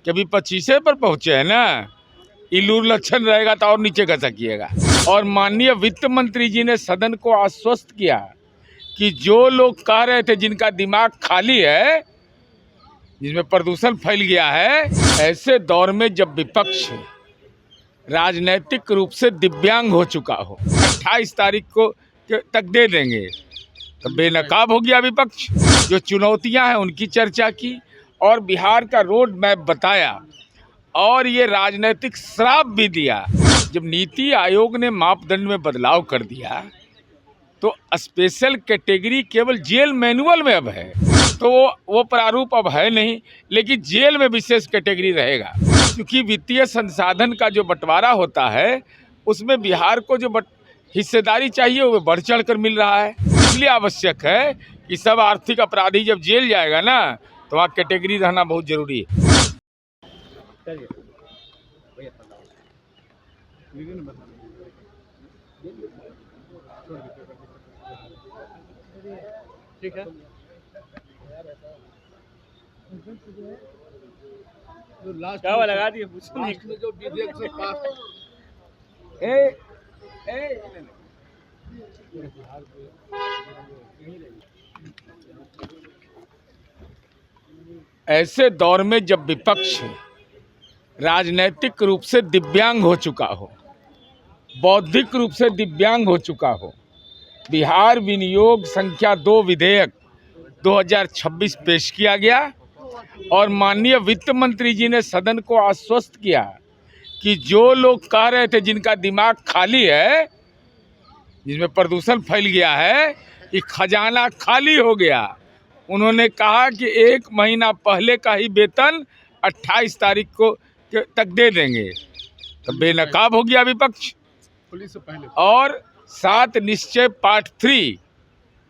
कि अभी 25 पर पहुंचे हैं ना, इल्लू लक्षण रहेगा तो और नीचे घसकिएगा। और माननीय वित्त मंत्री जी ने सदन को आश्वस्त किया कि जो लोग कह रहे थे जिनका दिमाग खाली है, जिसमें प्रदूषण फैल गया है, ऐसे दौर में जब विपक्ष राजनीतिक रूप से दिव्यांग हो चुका हो, 28 तारीख को तक दे देंगे, तो बेनकाब हो गया विपक्ष। जो चुनौतियां हैं उनकी चर्चा की और बिहार का रोड मैप बताया और ये राजनीतिक श्राप भी दिया। जब नीति आयोग ने मापदंड में बदलाव कर दिया तो स्पेशल कैटेगरी केवल जेल मैनुअल में अब है, तो वो प्रारूप अब है नहीं, लेकिन जेल में विशेष कैटेगरी रहेगा। क्योंकि वित्तीय संसाधन का जो बंटवारा होता है उसमें बिहार को जो हिस्सेदारी चाहिए वो बढ़ चढ़ कर मिल रहा है। इसलिए आवश्यक है कि सब आर्थिक अपराधी जब जेल जाएगा ना तो वहाँ कैटेगरी रहना बहुत जरूरी है। ठीक है, जो लास्ट क्या लगा दिए में जो विधेयक से पास ऐसे दौर में जब विपक्ष राजनीतिक रूप से दिव्यांग हो चुका हो, बौद्धिक रूप से दिव्यांग हो चुका हो, बिहार विनियोग संख्या 2 विधेयक 2026 पेश किया गया और माननीय वित्त मंत्री जी ने सदन को आश्वस्त किया कि जो लोग कह रहे थे जिनका दिमाग खाली है, जिसमें प्रदूषण फैल गया है, कि खजाना खाली हो गया, उन्होंने कहा कि 1 महीना पहले का ही वेतन 28 तारीख को तक दे देंगे, तो बेनकाब हो गया विपक्ष। पुलिस से पहले और 7 निश्चय पार्ट 3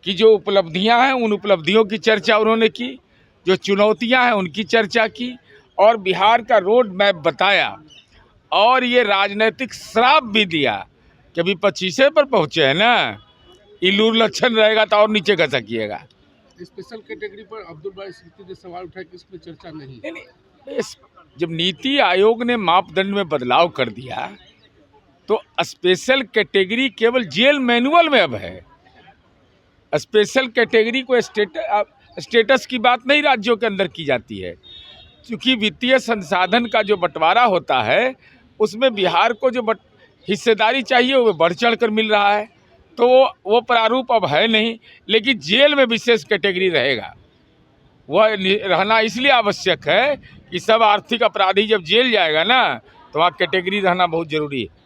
की जो उपलब्धियां हैं उन उपलब्धियों की चर्चा उन्होंने की, जो चुनौतियां हैं उनकी चर्चा की और बिहार का रोड मैप बताया और ये राजनीतिक श्राप भी दिया कि अभी 25 पर पहुंचे हैं ना, इल्लू लक्षण रहेगा तो और नीचे घसकिएगा। स्पेशल कैटेगरी पर अब्दुल बारी सिद्दीकी ने सवाल उठाया कि इसमें चर्चा नहीं। जब नीति आयोग ने मापदंड में बदलाव कर दिया तो स्पेशल कैटेगरी केवल जेल मैनुअल में अब है। स्पेशल कैटेगरी को स्टेटस की बात नहीं राज्यों के अंदर की जाती है, क्योंकि वित्तीय संसाधन का जो बंटवारा होता है उसमें बिहार को जो हिस्सेदारी चाहिए वो बढ़ चढ़ कर मिल रहा है, तो वो प्रारूप अब है नहीं, लेकिन जेल में विशेष कैटेगरी रहेगा। वह रहना इसलिए आवश्यक है कि सब आर्थिक अपराधी जब जेल जाएगा ना तो वहाँ कैटेगरी रहना बहुत जरूरी है।